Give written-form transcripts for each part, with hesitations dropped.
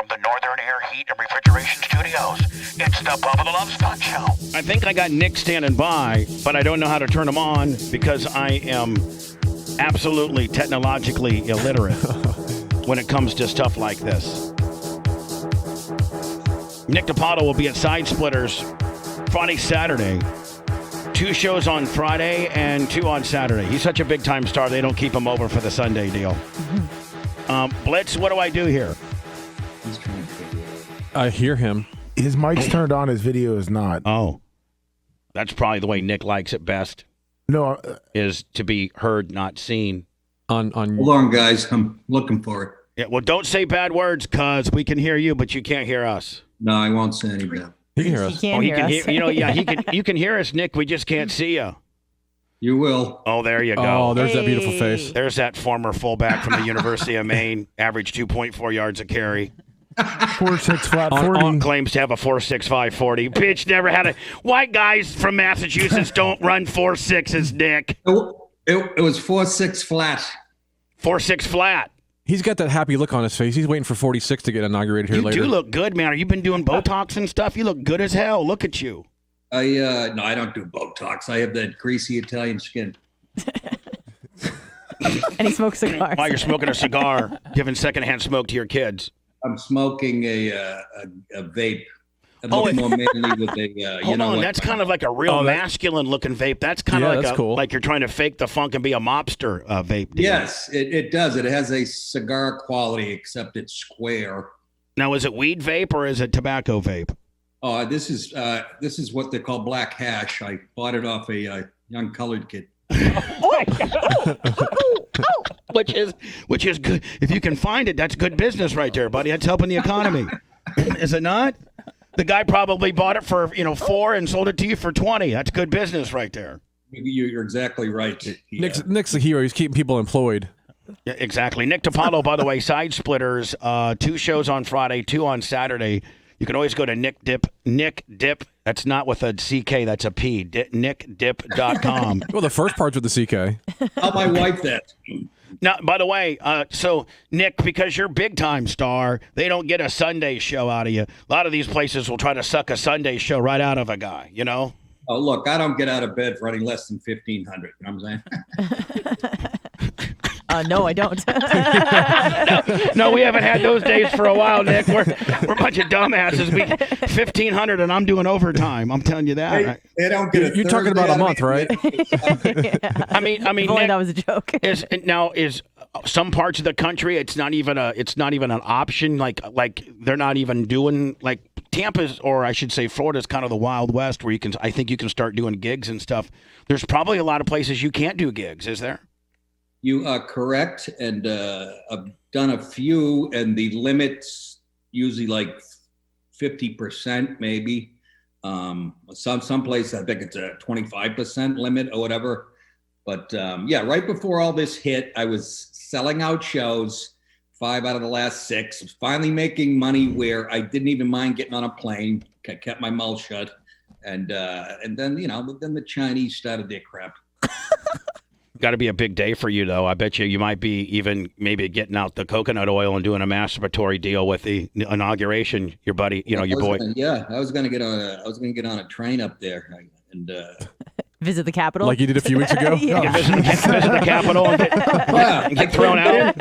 from the Northern Air Heat and Refrigeration Studios, it's the Bubba the Love Stunt Show. I think I got Nick standing by, but I don't know how to turn him on because I am absolutely technologically illiterate when it comes to stuff like this. Nick DiPaolo will be at Side Splitters Friday, Saturday. 2 shows on Friday and 2 on Saturday. He's such a big-time star, they don't keep him over for the Sunday deal. Blitz, what do I do here? He's trying to figure it out. I hear him. His mic's turned on, his video is not. Oh, that's probably the way Nick likes it best, No, is to be heard, not seen. Hold on, guys. I'm looking for it. Yeah, well, don't say bad words, because we can hear you, but you can't hear us. No, I won't say any bad. He can hear us. He can hear, you know, yeah, you can hear us, Nick. We just can't see you. You will. Oh, there you go. Oh, there's that beautiful face. There's that former fullback from the University of Maine, average 2.4 yards a carry. 4.6 flat 40. Claims to have a 4.65 40. Bitch never had a. White guys from Massachusetts don't run 4.6s, Nick. It was 4.6 flat. 4.6 flat. He's got that happy look on his face. He's waiting for 46 to get inaugurated here later. You do look good, man. Are you been doing Botox and stuff? You look good as hell. Look at you. No, I don't do Botox. I have that greasy Italian skin. And he smokes cigars. While you're smoking a cigar, giving secondhand smoke to your kids. I'm smoking a vape. I look more manly with a. Hold on, that's kind of like a real masculine-looking vape. That's kind of like cool. Like you're trying to fake the funk and be a mobster vape. Deal. Yes, it does. It has a cigar quality, except it's square. Now, is it weed vape or is it tobacco vape? This is what they call black hash. I bought it off a young colored kid. Which is good. If you can find it, that's good business right there, buddy. That's helping the economy. Is it not? The guy probably bought it for, $4 and sold it to you for $20. That's good business right there. You're exactly right. Nick's the hero. He's keeping people employed. Yeah, exactly. Nick DiPaolo, by the way, Side Splitters, 2 shows on Friday, 2 on Saturday. You can always go to Nick Dip. That's not with a CK, that's a P. NickDip.com. Well, the first part's with the CK. Tell my wife that. Now, by the way, so Nick, because you're big time star, they don't get a Sunday show out of you. A lot of these places will try to suck a Sunday show right out of a guy, you know? Oh, look, I don't get out of bed for any less than 1,500. You know what I'm saying? No, I don't. No, we haven't had those days for a while, Nick. We're a bunch of dumbasses. 1,500, and I'm doing overtime. I'm telling you that. They don't get. You're talking about a month, right? I mean, Boy, Nick, that was a joke. Is some parts of the country it's not even an option. Like they're not even doing like Tampa's, or I should say Florida's kind of the Wild West where I think you can start doing gigs and stuff. There's probably a lot of places you can't do gigs, is there? You are correct, and I've done a few, and the limit's usually like 50%, maybe. Some places I think it's a 25% limit or whatever. But right before all this hit, I was selling out shows, 5 out of the last 6. Was finally making money where I didn't even mind getting on a plane. I kept my mouth shut, and then then the Chinese started their crap. Got to be a big day for you, though. I bet you might be even maybe getting out the coconut oil and doing a masturbatory deal with the inauguration. Your buddy, your boy. I was gonna get on a train up there and visit the Capitol, like you did a few weeks ago. Yeah. Visit the Capitol and get thrown out.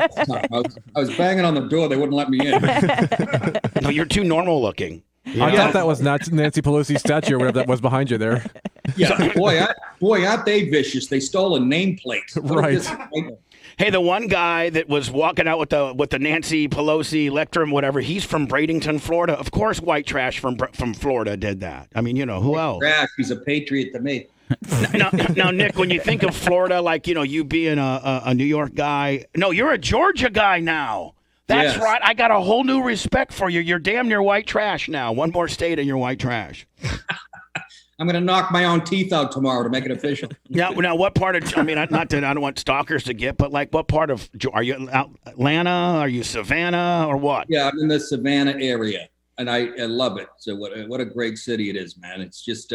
I was banging on the door; they wouldn't let me in. No, you're too normal looking. I thought that was Nancy Pelosi's statue or whatever that was behind you there. Yeah, boy, aren't they vicious? They stole a nameplate. Right. Hey, the one guy that was walking out with the Nancy Pelosi lectern, whatever, he's from Bradenton, Florida. Of course, white trash from Florida did that. I mean, who else? Trash. He's a patriot to me. Now, Nick, when you think of Florida, like you being a New York guy, no, you're a Georgia guy now. That's right. I got a whole new respect for you. You're damn near white trash now. One more state and you're white trash. I'm going to knock my own teeth out tomorrow to make it official. Now, what part of, not that I don't want stalkers to get, but like what part of, are you Atlanta? Are you Savannah or what? Yeah, I'm in the Savannah area and I love it. So what a great city it is, man. It's just,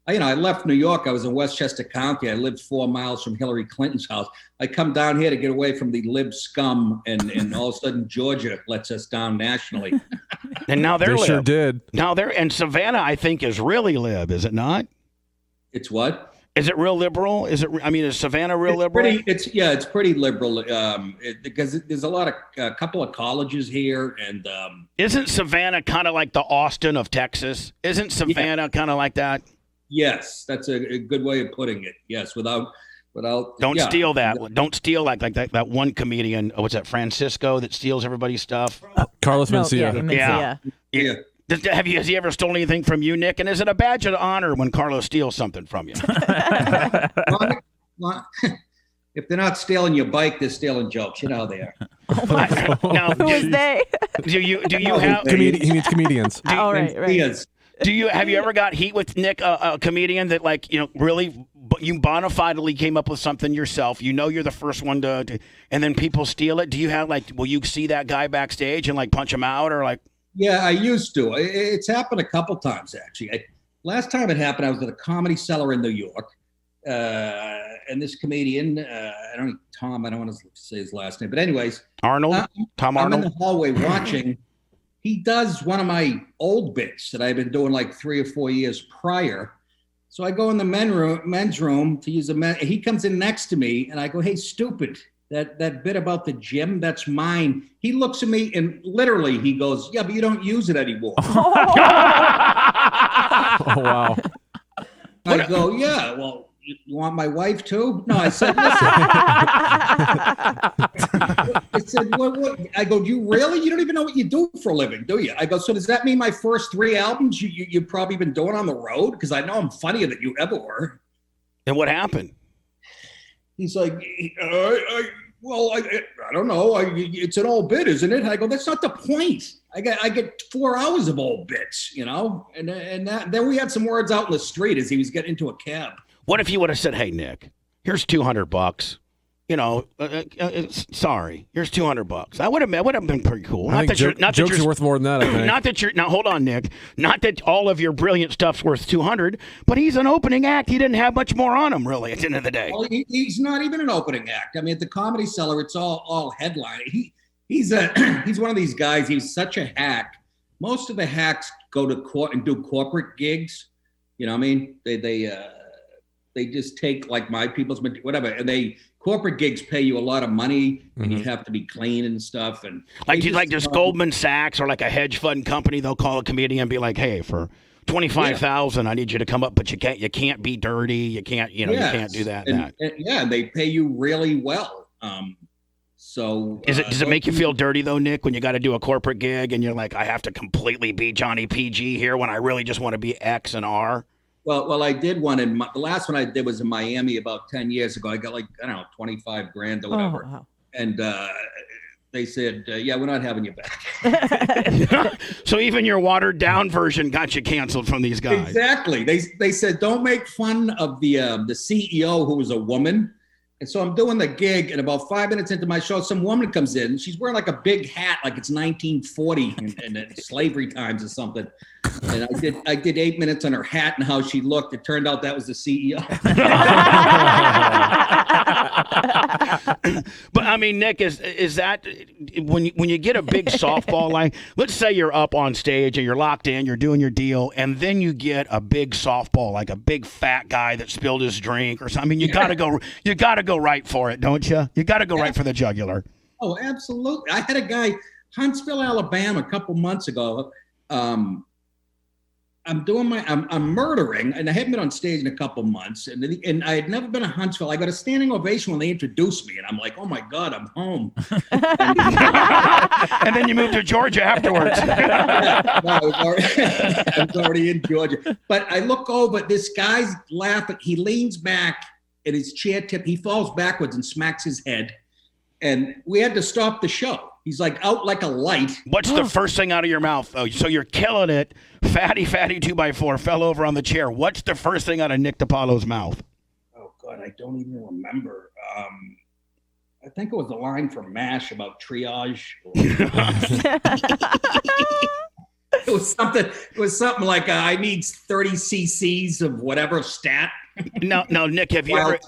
I left New York. I was in Westchester County. I lived 4 miles from Hillary Clinton's house. I come down here to get away from the lib scum, and all of a sudden Georgia lets us down nationally. And now they're They lib. sure did. Now they're and Savannah, I think, is really lib, is it not? It's what? Is it real liberal? Is Savannah real liberal? It's pretty liberal because there's a couple of colleges here, and isn't Savannah kind of like the Austin of Texas? Isn't Savannah kind of like that? Yes, that's a good way of putting it. Yes, without. Don't steal that. Don't steal like that one comedian. What's that? Francisco that steals everybody's stuff. Carlos Mencia. Yeah. Has he ever stolen anything from you, Nick? And is it a badge of honor when Carlos steals something from you? Well, if they're not stealing your bike, they're stealing jokes. You know how they are. Now, Who is they? Do you have? He means comedians. Oh, right. Yes. Have you ever got heat with Nick, a comedian that really you bona fidely came up with something yourself? You know you're the first one to and then people steal it. Do you have will you see that guy backstage and punch him out or ? Yeah, I used to. It's happened a couple times actually. Last time it happened, I was at a Comedy Cellar in New York, and this comedian, I don't want to say his last name, but anyways, Arnold, Tom Arnold. I'm in the hallway watching. He does one of my old bits that I've been doing 3 or 4 years prior. So I go in the men's room to use he comes in next to me, and I go, "Hey, stupid. That bit about the gym, that's mine." He looks at me and literally he goes, "Yeah, but you don't use it anymore." Oh, wow. I go, "Yeah, well, you want my wife too?" No, I said, "Listen." I said, what? I go, "Do you really? You don't even know what you do for a living, do you?" I go, "So does that mean my first 3 albums you've probably been doing on the road? Because I know I'm funnier than you ever were." And what happened? He's like, I don't know. It's an old bit, isn't it? I go, "That's not the point. I get 4 hours of old bits, And then we had some words out in the street as he was getting into a cab. What if you would have said, "Hey, Nick, here's $200. Sorry, here's $200." That would have been pretty cool. Jokes are worth more than that. I think. Not that you're now. Hold on, Nick. Not that all of your brilliant stuff's worth $200, but he's an opening act. He didn't have much more on him, really. At the end of the day, well, he's not even an opening act. I mean, at the Comedy Cellar, it's all headline. He's one of these guys. He's such a hack. Most of the hacks go to court and do corporate gigs. You know what I mean? They just take my people's whatever, and corporate gigs pay you a lot of money, and you have to be clean and stuff. And there's Goldman Sachs or a hedge fund company. They'll call a comedian and be like, "Hey, for $25,000, I need you to come up, but you can't be dirty. You can't you can't do that." And they pay you really well. Does it make you feel dirty though, Nick, when you got to do a corporate gig and you're like, "I have to completely be Johnny PG here when I really just want to be X and R"? Well, I did one the last one I did was in Miami about 10 years ago. I got 25 grand or whatever. Oh, wow. And they said, "Yeah, we're not having you back." So even your watered down version got you canceled from these guys. Exactly. They said, "Don't make fun of the CEO who was a woman." And so I'm doing the gig, and about 5 minutes into my show, some woman comes in. She's wearing a big hat, like it's 1940 and slavery times or something. And I did 8 minutes on her hat and how she looked. It turned out that was the CEO. But I mean, Nick, is that when you get a big softball let's say you're up on stage and you're locked in, you're doing your deal, and then you get a big softball, like a big fat guy that spilled his drink or something. I mean, you gotta go right for it, don't you? You gotta go right for the jugular. Oh, absolutely. I had a guy, Huntsville, Alabama, a couple months ago. I'm murdering, and I haven't been on stage in a couple months, and I had never been to Huntsville. I got a standing ovation when they introduced me, and I'm like, "Oh my God, I'm home." And then you moved to Georgia afterwards. I was already in Georgia. But I look over, this guy's laughing. He leans back at his chair tip. He falls backwards and smacks his head. And we had to stop the show. He's out like a light. What's the first thing out of your mouth? Oh, so you're killing it. Fatty 2x4 fell over on the chair. What's the first thing out of Nick DiPaolo's mouth? Oh, God, I don't even remember. I think it was a line from MASH about triage. It was something like, "I need 30 cc's of whatever stat." No, Nick, have you ever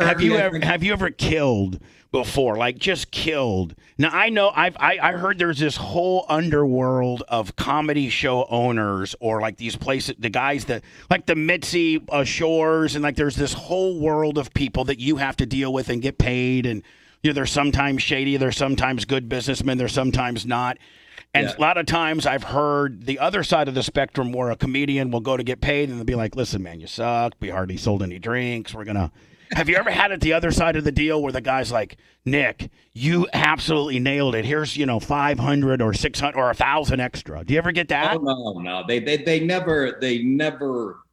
killed before, like just killed. Now I know I heard there's this whole underworld of comedy show owners, or like these places, the guys that like the Mitzi Shores, and like there's this whole world of people that you have to deal with and get paid, and they're sometimes shady, they're sometimes good businessmen, they're sometimes not. And a lot of times I've heard the other side of the spectrum where a comedian will go to get paid and they'll be like, listen, man, you suck. We hardly sold any drinks. We're going to. Have you ever had it the other side of the deal where the guy's like, Nick, you absolutely nailed it. Here's, 500 or 600 or 1,000 extra. Do you ever get that? Oh, no. They never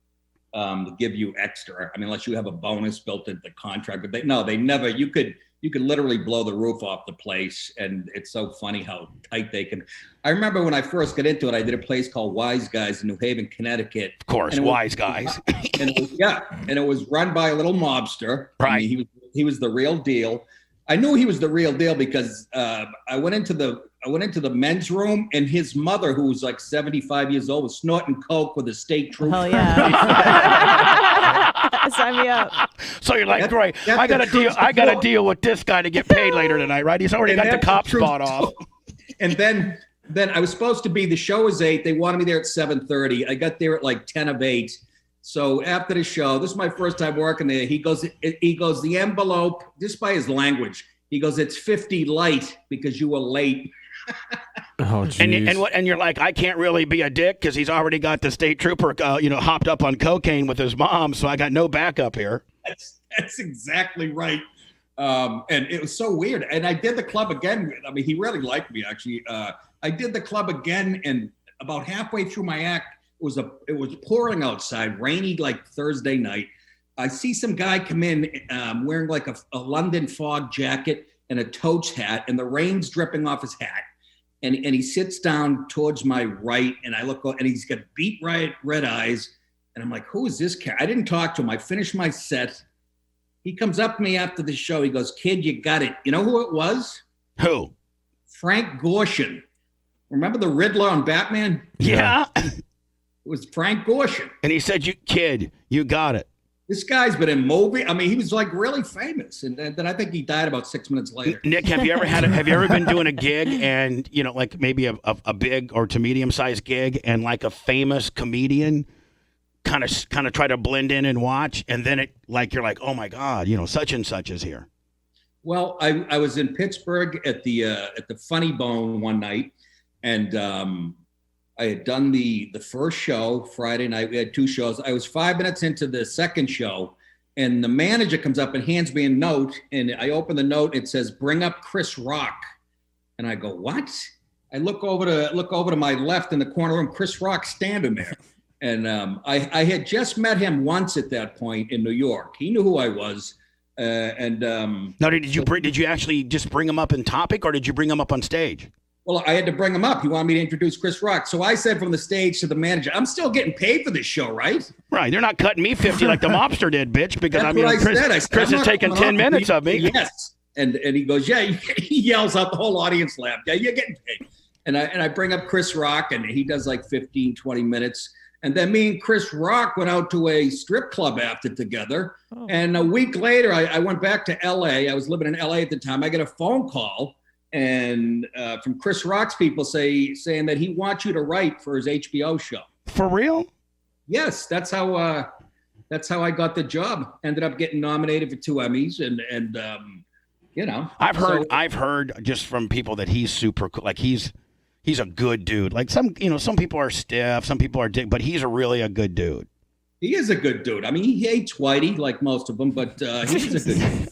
give you extra. I mean, unless you have a bonus built into the contract. But they never. You could literally blow the roof off the place, and it's so funny how tight they can. I remember when I first got into it, I did a place called Wise Guys in New Haven, Connecticut. Of course, Wise Guys. And it was run by a little mobster. Right. I mean, he was the real deal. I knew he was the real deal because I went into the men's room, and his mother, who was like 75 years old, was snorting coke with a state trooper. Oh yeah. Sign me up. So you're like, great. I got to deal with this guy to get paid later tonight, right? He's already got the cop spot off. And then I was supposed to be. The show was 8. They wanted me there at 7:30. I got there at like 10 of 8. So after the show, this is my first time working there. He goes, the envelope, just by his language, he goes, it's 50 light because you were late. Oh, geez. And you're like, I can't really be a dick because he's already got the state trooper, hopped up on cocaine with his mom. So I got no backup here. That's exactly right. And it was so weird. And I did the club again. I mean, he really liked me, actually. I did the club again, and about halfway through my act, it was pouring outside, rainy like Thursday night. I see some guy come in wearing like a London fog jacket and a Totes hat, and the rain's dripping off his hat. And he sits down towards my right, and I look, and he's got beet red eyes. And I'm like, who is this cat? I didn't talk to him. I finished my set. He comes up to me after the show. He goes, kid, you got it. You know who it was? Who? Frank Gorshin. Remember the Riddler on Batman? Yeah. It was Frank Gorshin. And he said, you got it. This guy's been in movie. I mean, he was like really famous. And then I think he died about 6 minutes later. Nick, have you ever been doing a gig and, like maybe a big or to medium sized gig, and like a famous comedian kind of try to blend in and watch, and then you're like, oh my God, such and such is here? Well, I was in Pittsburgh at the Funny Bone one night, and I had done the first show Friday night. We had 2 shows. I was 5 minutes into the second show, and the manager comes up and hands me a note, and I open the note. It says, "Bring up Chris Rock," and I go, "What?" I look over to my left in the corner room. Chris Rock standing there, and I had just met him once at that point in New York. He knew who I was, Now, did you actually just bring him up in topic, or did you bring him up on stage? Well, I had to bring him up. He wanted me to introduce Chris Rock. So I said from the stage to the manager, I'm still getting paid for this show, right? Right. They're not cutting me 50 like the mobster did, bitch, because That's what I said. Chris is taking 10 minutes of me. Yes. And he goes, yeah, he yells out, the whole audience laughed. Yeah, you're getting paid. And I bring up Chris Rock, and he does like 15, 20 minutes. And then me and Chris Rock went out to a strip club after together. Oh. And a week later, I went back to LA. I was living in LA at the time. I get a phone call and from Chris Rock's people saying that he wants you to write for his HBO show. For real? Yes, that's how I got the job. Ended up getting nominated for 2 Emmys, and I've heard just from people that he's super cool. Like he's a good dude. Like some people are stiff, some people are dick, but he's really a good dude. He is a good dude. I mean, he hates Whitey like most of them, but he's a good dude.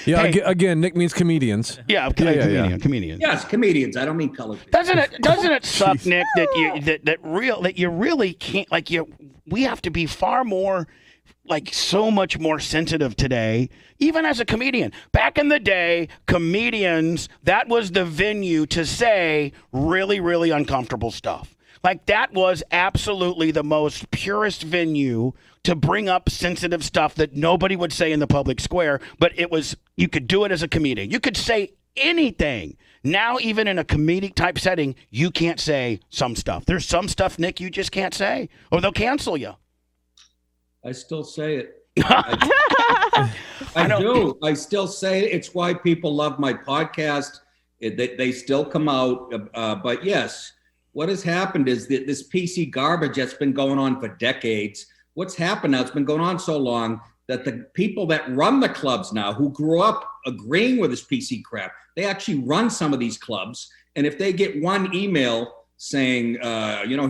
Yeah, hey. Again, Nick means comedians. Yeah, comedians. Yes, comedians. I don't mean colored people. Doesn't it suck, Nick, that you really can't, like, we have to be far more, like, so much more sensitive today, even as a comedian. Back in the day, comedians, that was the venue to say really, really uncomfortable stuff. Like, that was absolutely the most purest venue to bring up sensitive stuff that nobody would say in the public square, but you could do it as a comedian. You could say anything. Now, even in a comedic type setting, you can't say some stuff. There's some stuff, Nick, you just can't say, or they'll cancel you. I still say it. I do. I still say it. It's why people love my podcast. They still come out. But yes, what has happened is that this PC garbage that's been going on for decades. What's happened now, it's been going on so long that the people that run the clubs now, who grew up agreeing with this PC crap, they actually run some of these clubs. And if they get one email saying,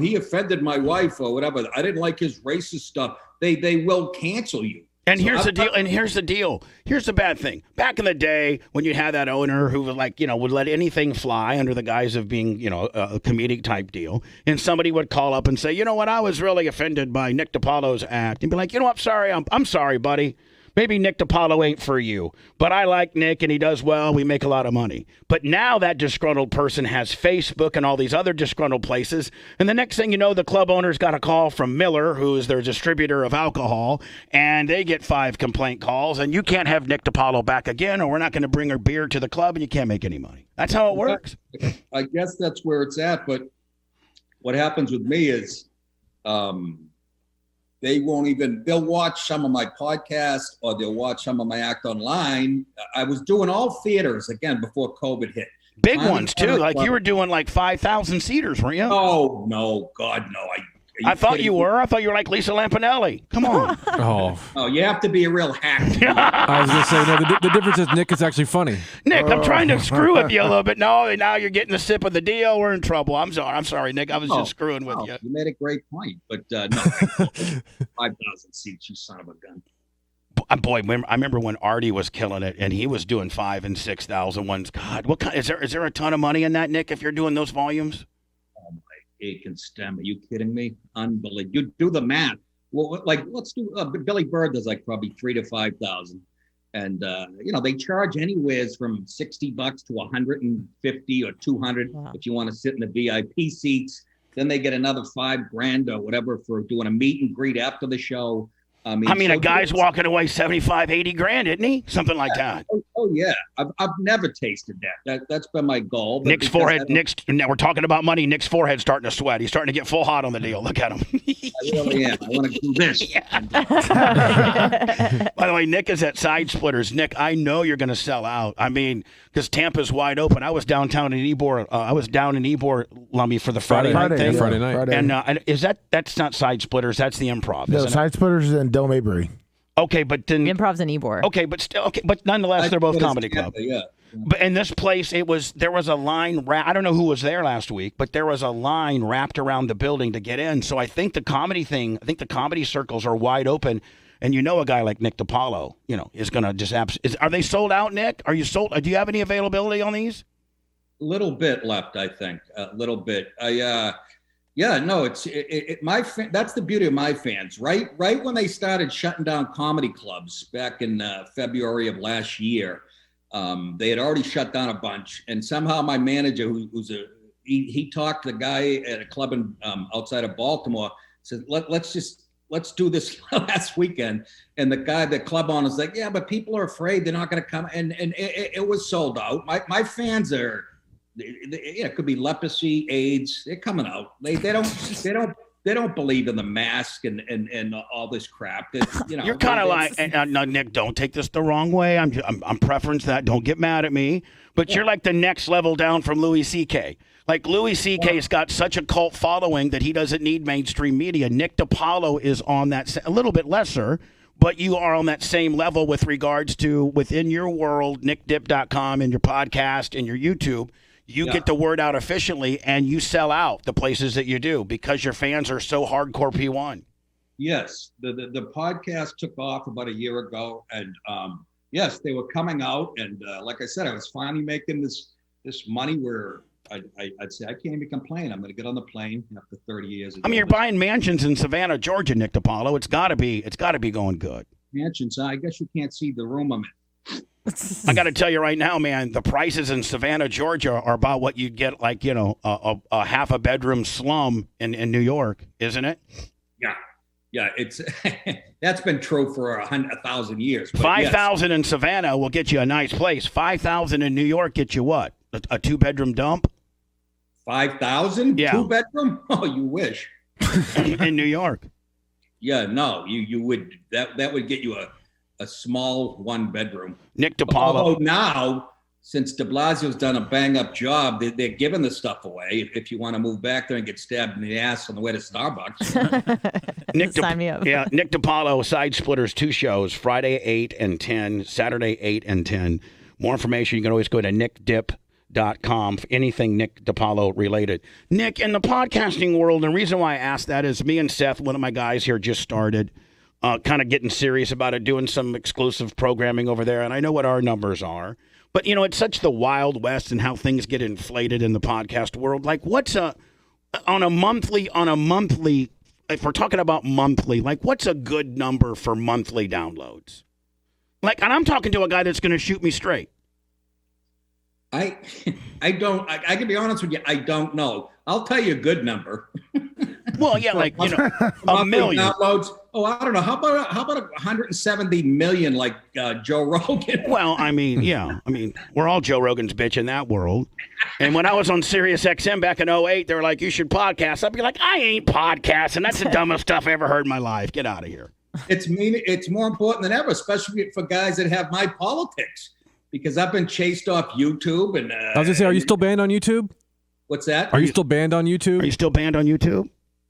he offended my wife or whatever, I didn't like his racist stuff, they will cancel you. And here's the deal. Here's the bad thing. Back in the day, when you had that owner who would would let anything fly under the guise of being, a comedic type deal, and somebody would call up and say, you know what, I was really offended by Nick DiPaolo's act, and be like, you know what, I'm sorry, buddy. Maybe Nick DiPaolo ain't for you, but I like Nick and he does well. We make a lot of money. But now that disgruntled person has Facebook and all these other disgruntled places. And the next thing you know, the club owner's got a call from Miller, who is their distributor of alcohol, and they get 5 complaint calls. And you can't have Nick DiPaolo back again, or we're not going to bring her beer to the club and you can't make any money. That's how it works. I guess that's where it's at. But what happens with me is, they'll watch some of my podcast or they'll watch some of my act online. I was doing all theaters again before COVID hit. Big ones too. Like you were doing like 5,000 seaters, weren't you? Oh, no, God, no. I thought you were. I thought you were like Lisa Lampanelli. Come on. Oh, you have to be a real hack. I was going to say, no, the difference is Nick is actually funny. Nick, I'm trying to screw with you a little bit. No, now you're getting the sip of the deal. We're in trouble. I'm sorry, Nick. I was just screwing with you. You made a great point, but no. 5,000 seats, you son of a gun. Boy, I remember when Artie was killing it, and he was doing 5,000 and 6,000 ones. God, what kind? Is there a ton of money in that, Nick? If you're doing those volumes? Ache and stem. Are you kidding me? Unbelievable. You do the math. Well, let's do Billy Bird does like probably 3,000 to 5,000, and they charge anywhere from $60 to 150 or 200 if you want to sit in the VIP seats. Then they get another $5,000 or whatever for doing a meet and greet after the show. I mean, a guy's walking away 75, 80 grand, isn't he? Something like that. Oh yeah. I've never tasted that. That's been my goal. Nick's forehead. Now we're talking about money. Nick's forehead's starting to sweat. He's starting to get full hot on the deal. Look at him. I really am. I want to do this. By the way, Nick is at Side Splitters. Nick, I know you're going to sell out. I mean, because Tampa's wide open. I was downtown in Ybor. Lummy, for the Friday night thing. Friday night. And is that's not Side Splitters? That's the Improv. No, Side Splitters and Dome Mabry. Okay, but then Improv's in Ybor. Okay, but nonetheless, they're both comedy club. Yeah. But in this place, there was a line. I don't know who was there last week, but there was a line wrapped around the building to get in. So I think the comedy circles are wide open. And a guy like Nick DiPaolo, is going to just are they sold out, Nick? Are you sold? Do you have any availability on these? A little bit left, I think. A little bit. That's the beauty of my fans. Right when they started shutting down comedy clubs back in February of last year, they had already shut down a bunch. And somehow my manager, he talked to the guy at a club in outside of Baltimore, said, let's do this last weekend. And the club owner's like, yeah, but people are afraid they're not going to come. And it was sold out. My fans are. It could be leprosy, AIDS. They're coming out. They don't believe in the mask and all this crap. You're kind of like, no, Nick, don't take this the wrong way. I'm preference that. Don't get mad at me. But you're like the next level down from Louis C.K. Like Louis C.K.'s got such a cult following that he doesn't need mainstream media. Nick DiPaolo is on that a little bit lesser. But you are on that same level with regards to within your world, nickdip.com and your podcast and your YouTube. You get the word out efficiently, and you sell out the places that you do because your fans are so hardcore P1. Yes, the podcast took off about a year ago, and yes, they were coming out, and like I said, I was finally making this money where I'd say I can't even complain. I'm going to get on the plane after 30 years. I mean, you're buying mansions in Savannah, Georgia, Nick DiPaolo. It's got to be going good. Mansions, I guess you can't see the room I'm in. I got to tell you right now, man, the prices in Savannah, Georgia are about what you'd get like, a half a bedroom slum in New York, isn't it? Yeah, it's that's been true for 1,000 years. 5,000 in Savannah will get you a nice place. 5,000 in New York get you what? A 2-bedroom dump? 5,000? Yeah. 2-bedroom? Oh, you wish. In New York. Yeah, no, you would that would get you a small 1-bedroom. Nick DiPaolo. Although now, since De Blasio's done a bang-up job, they're giving the stuff away. If you want to move back there and get stabbed in the ass on the way to Starbucks. Sign me up. Yeah, Nick DiPaolo, Side Splitters, 2 shows, Friday 8 and 10, Saturday 8 and 10. More information, you can always go to nickdip.com for anything Nick DiPaolo related. Nick, in the podcasting world, and the reason why I asked that is me and Seth, one of my guys here, just started kind of getting serious about it, doing some exclusive programming over there, and I know what our numbers are. But, it's such the Wild West and how things get inflated in the podcast world. Like, what's on a monthly, if we're talking about monthly, like, what's a good number for monthly downloads? Like, and I'm talking to a guy that's going to shoot me straight. I can be honest with you, I don't know. I'll tell you a good number. Well, yeah, like, a million downloads. Oh, I don't know. How about 170 million like Joe Rogan? Well, I mean, yeah. I mean, we're all Joe Rogan's bitch in that world. And when I was on Sirius XM back in 2008, they were like, you should podcast. I'd be like, I ain't podcasting. That's the dumbest stuff I ever heard in my life. Get out of here. It's more important than ever, especially for guys that have my politics, because I've been chased off YouTube. And I was gonna say, are you still banned on YouTube? What's that? Are you still banned on YouTube? Are you still banned on YouTube?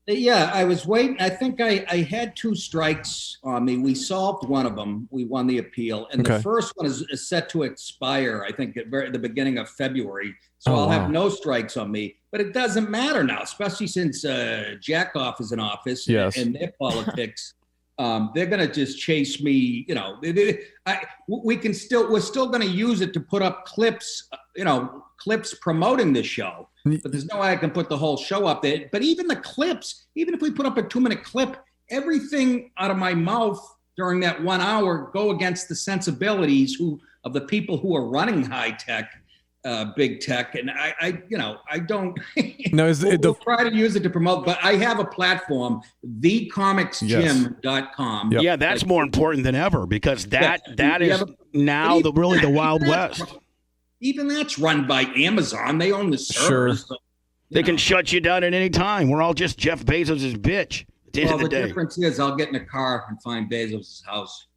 Yeah, I was waiting. I think I had 2 strikes on me. We solved one of them. We won the appeal. And the first one is set to expire, I think, at the beginning of February. So I'll have no strikes on me. But it doesn't matter now, especially since Jackoff is in office and their politics. They're going to just chase me. We're still going to use it to put up clips, clips promoting the show. But there's no way I can put the whole show up there. But even the clips, even if we put up a 2-minute clip, everything out of my mouth during that 1 hour go against the sensibilities of the people who are running high tech, big tech. And I don't. No, we'll try to use it to promote. But I have a platform, thecomicsgym.com. Yep. Yeah, that's more important than ever, because that is now really the Wild West. Even that's run by Amazon. They own the servers. Sure. So, they can shut you down at any time. We're all just Jeff Bezos' bitch at the end of the day. The difference is I'll get in a car and find Bezos' house.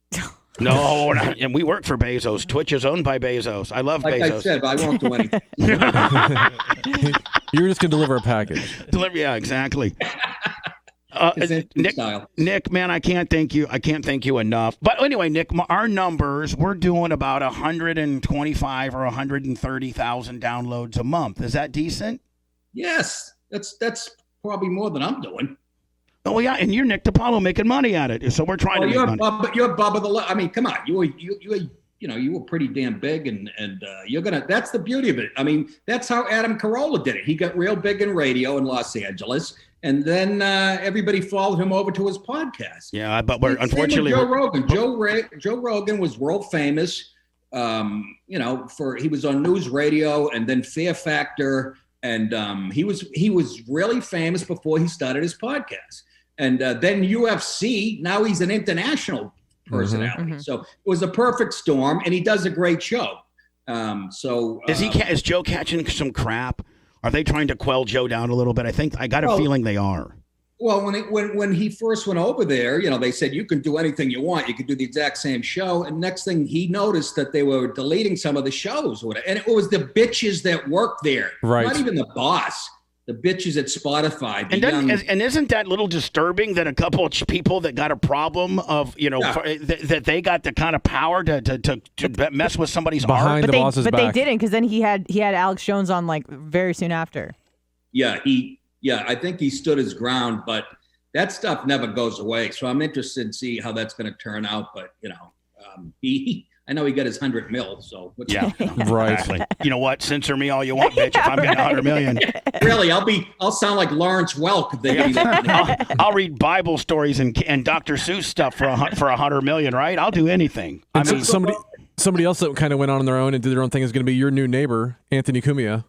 No, we're not. And we work for Bezos. Twitch is owned by Bezos. I love Bezos. Like I said, I won't do anything. You're just going to deliver a package. Yeah, exactly. Nick, man, I can't thank you. I can't thank you enough. But anyway, Nick, our numbers, we're doing about 125 or 130,000 downloads a month. Is that decent? Yes, that's probably more than I'm doing. Oh yeah, and you're Nick DiPaolo making money at it. So we're trying to make money. You're Bubba the. I mean, come on, you were pretty damn big, and you're gonna. That's the beauty of it. I mean, that's how Adam Carolla did it. He got real big in radio in Los Angeles. And then everybody followed him over to his podcast. Yeah, but unfortunately, Joe Rogan. Joe Rogan was world famous. He was on news radio and then Fear Factor, and he was really famous before he started his podcast. And then UFC. Now he's an international personality. Mm-hmm. So it was a perfect storm, and he does a great show. Is Joe catching some crap? Are they trying to quell Joe down a little bit? I got a feeling they are. Well, when he first went over there, they said you can do anything you want. You can do the exact same show. And next thing he noticed that they were deleting some of the shows. And it was the bitches that worked there. Right. Not even the boss. The bitches at Spotify. And isn't that a little disturbing that a couple of people that got a problem of, that they got the kind of power to mess with somebody's behind art? The boss's back. But they didn't, because then he had Alex Jones on like very soon after. Yeah, I think he stood his ground, but that stuff never goes away. So I'm interested to see how that's going to turn out. But I know he got his 100 mil. So yeah, right. Exactly. You know what? Censor me all you want, bitch. If I'm getting 100 million, really, I'll sound like Lawrence Welk. I'll read Bible stories and Dr. Seuss stuff for 100 million. Right? I'll do anything. Somebody else that kind of went on their own and did their own thing is going to be your new neighbor, Anthony Cumia.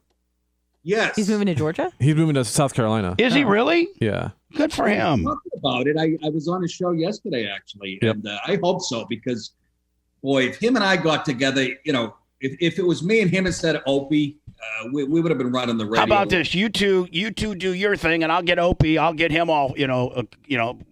Yes. He's moving to Georgia? He's moving to South Carolina. Is he really? Yeah. Good for him. Talking about it. I was on a show yesterday, actually. Yep. And I hope so, because, boy, if him and I got together, If it was me and him instead of Opie, we would have been running the radio. How about this? You two do your thing, and I'll get Opie. I'll get him all,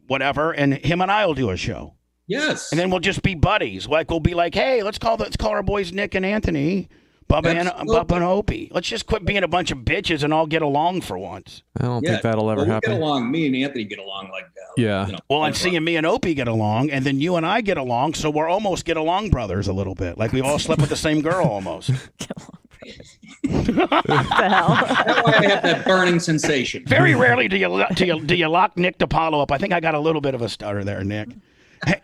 whatever, and him and I will do a show. Yes. And then we'll just be buddies. Like we'll be like, hey, let's call our boys Nick and Anthony, Bubba and Opie. Let's just quit being a bunch of bitches and all get along for once. I don't think that'll ever happen. Get along. Me and Anthony get along like that. Yeah. Well, and seeing me and Opie get along, and then you and I get along, so we're almost get along brothers a little bit. Like we've all slept with the same girl almost. What the hell? That's why I have that burning sensation. Very rarely do you lock Nick DiPaolo up. I think I got a little bit of a stutter there, Nick.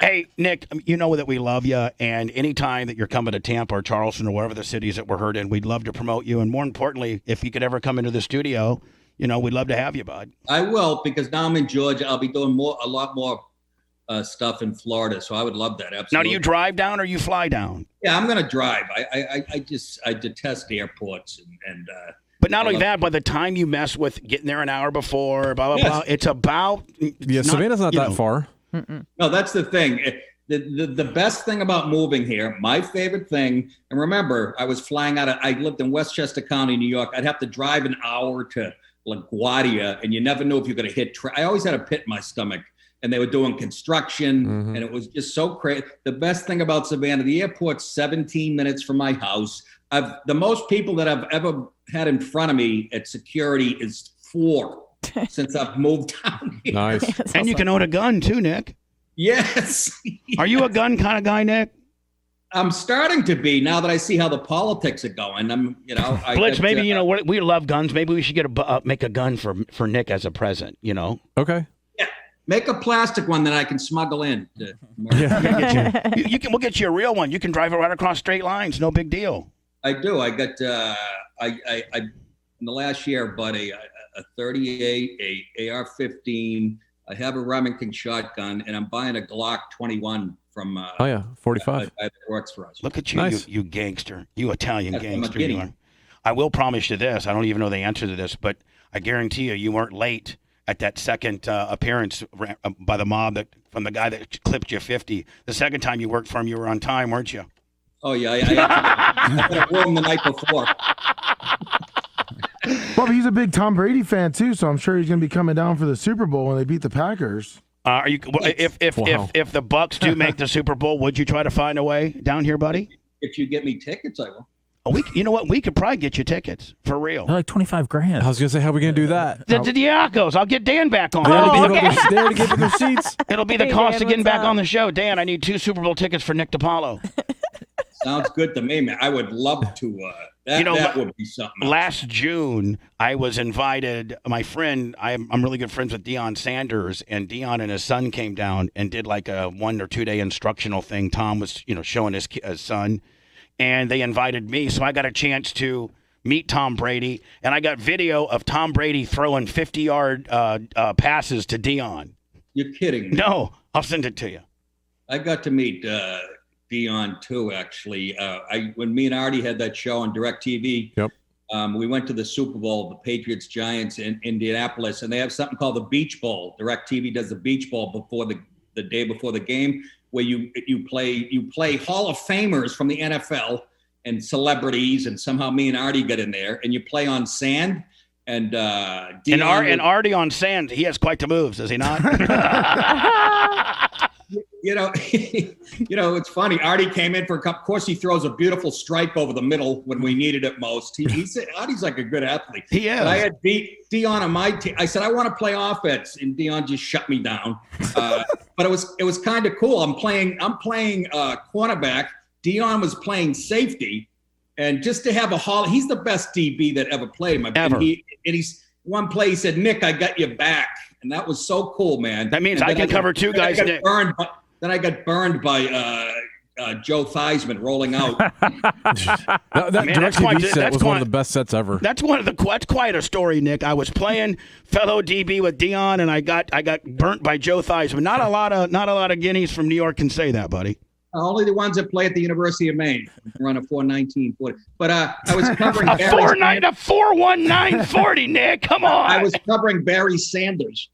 Hey, Nick, you know that we love you, and anytime that you're coming to Tampa or Charleston or whatever the cities that we're heard in, we'd love to promote you. And more importantly, if you could ever come into the studio, we'd love to have you, bud. I will, because now I'm in Georgia. I'll be doing a lot more stuff in Florida, so I would love that. Absolutely. Now, do you drive down or you fly down? Yeah, I'm going to drive. I detest airports and But not only that, by the time you mess with getting there an hour before, blah, blah, blah, it's about... Savannah's not that far. No, that's the thing. The best thing about moving here, my favorite thing, and remember, I lived in Westchester County, New York. I'd have to drive an hour to LaGuardia, and you never knew if you're going to hit. I always had a pit in my stomach, and they were doing construction, and it was just so crazy. The best thing about Savannah, the airport's 17 minutes from my house. The most people that I've ever had in front of me at security is 4. Since I've moved down here. Nice. And you can own a gun too, Nick. Yes. Are you a gun kind of guy, Nick? I'm starting to be, now that I see how the politics are going. Blitz, maybe, we love guns. Maybe we should make a gun for Nick as a present, Okay. Yeah. Make a plastic one that I can smuggle in. We'll get you a real one. You can drive it right across straight lines. No big deal. I do. I got, in the last year, buddy, a 38, a AR-15. I have a Remington shotgun, and I'm buying a Glock 21 from 45. That works for us. Look at you, nice. you gangster, you Italian gangster. You are. I will promise you this. I don't even know the answer to this, but I guarantee you weren't late at that second appearance by the mob from the guy that clipped you 50. The second time you worked for him, you were on time, weren't you? Oh yeah, I got a room the night before. Well, he's a big Tom Brady fan too, so I'm sure he's going to be coming down for the Super Bowl when they beat the Packers. Are you? If the Bucks do make the Super Bowl, would you try to find a way down here, buddy? If you get me tickets, I will. Oh, you know what? We could probably get you tickets for real. They're like $25,000. I was gonna say, how are we gonna do that? The Diacos. I'll get Dan back on. They already gave them seats. It'll be the cost of getting back on the show. Dan, I need 2 Super Bowl tickets for Nick DiPaolo. Sounds good to me, man. I would love to. That would be something else. Last June, I was invited. My friend, I'm really good friends with Deion Sanders, and Deion and his son came down and did like a 1 or 2 day instructional thing. Tom was, showing his son, and they invited me, so I got a chance to meet Tom Brady, and I got video of Tom Brady throwing 50-yard passes to Deion. You're kidding me. No, I'll send it to you. I got to meet Deion too, actually. When me and Artie had that show on DirecTV, yep. We went to the Super Bowl, the Patriots-Giants in Indianapolis, and they have something called the Beach Bowl. DirecTV does the Beach Bowl before the day before the game, where you play Hall of Famers from the NFL and celebrities, and somehow me and Artie got in there, and you play on sand. And Deion Artie on sand, he has quite the moves, does he not? It's funny. Artie came in for a cup. Of course, he throws a beautiful strike over the middle when we needed it most. He said, Artie's like a good athlete. He is. But I had Deion on my team. I said, I want to play offense, and Deion just shut me down. But it was kind of cool. I'm playing cornerback. Deion was playing safety, and just to have he's the best DB that ever played. Ever. He's one play. He said, Nick, I got your back. And that was so cool, man. That means I can cover 2 guys. Then I got burned by Joe Theismann rolling out. that DirecTV set was one of the best sets ever. That's quite a story, Nick. I was playing fellow DB with Deion, and I got burnt by Joe Theismann. Not a lot of guineas from New York can say that, buddy. Only the ones that play at the University of Maine run a 4.1940. But I was covering a 4.1940, Nick. Come on. I was covering Barry Sanders.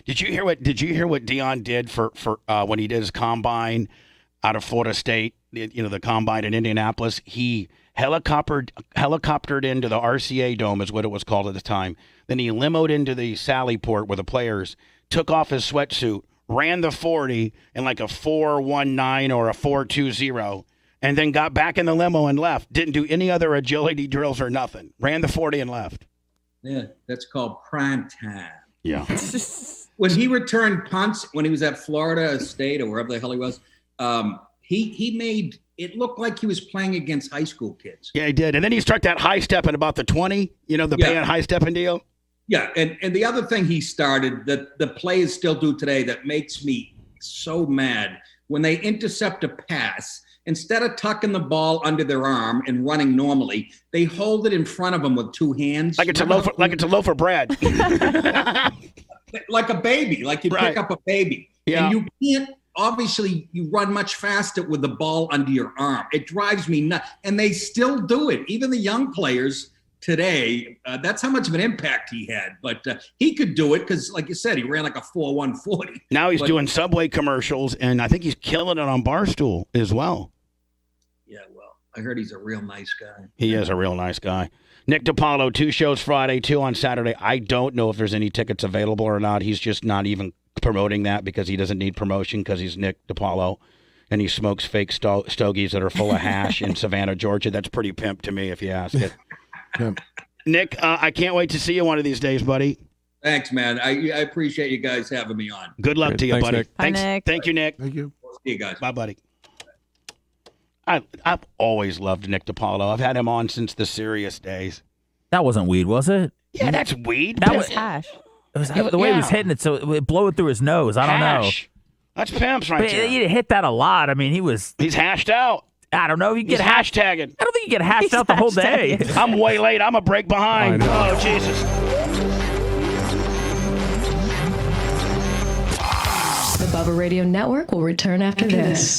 Did you hear what Deion did for when he did his combine out of Florida State? the combine in Indianapolis. He helicoptered into the RCA Dome, is what it was called at the time. Then he limoed into the Sally Port with the players, took off his sweatsuit, ran the 40 in like a 4.19 or a 4.20, and then got back in the limo and left. Didn't do any other agility drills or nothing. Ran the 40 and left. Yeah, that's called prime time. Yeah. When he returned punts, when he was at Florida State or wherever the hell he was, he made it look like he was playing against high school kids. Yeah, he did. And then he struck that high step at about the 20, the band high stepping deal. Yeah, and the other thing he started that the players still do today that makes me so mad, when they intercept a pass, instead of tucking the ball under their arm and running normally, they hold it in front of them with two hands. Like it's a loaf of bread. Like a baby, like you pick up a baby. Yeah. And you can't, obviously, you run much faster with the ball under your arm. It drives me nuts. And they still do it. Even the young players today, that's how much of an impact he had. But he could do it because, like you said, he ran like a 4.140. Now he's doing Subway commercials, and I think he's killing it on Barstool as well. Yeah, well, I heard he's a real nice guy. He is a real nice guy. Nick DiPaolo, 2 shows Friday, 2 on Saturday. I don't know if there's any tickets available or not. He's just not even promoting that because he doesn't need promotion because he's Nick DiPaolo, and he smokes fake stogies that are full of hash in Savannah, Georgia. That's pretty pimp to me, if you ask it. Nick, I can't wait to see you one of these days, buddy. Thanks, man. I appreciate you guys having me on. Good luck to you, Thanks, buddy. Nick. Bye, Nick. Thank you, Nick. Thank you. See you guys. Bye, buddy. I've always loved Nick DiPaolo. I've had him on since the serious days. That wasn't weed, was it? Yeah, that's weed. That That's was hash. it was the way he was hitting it, so it blew it through his nose. I don't know. Hash. That's pimps right But there. he hit that a lot. I mean, He's hashed out. I don't know. You He's get hashed. hashtagging. I don't think you get hashed out the whole day. I'm way late. I'm a break behind. I know. Oh, Jesus. The Bubba Radio Network will return after this.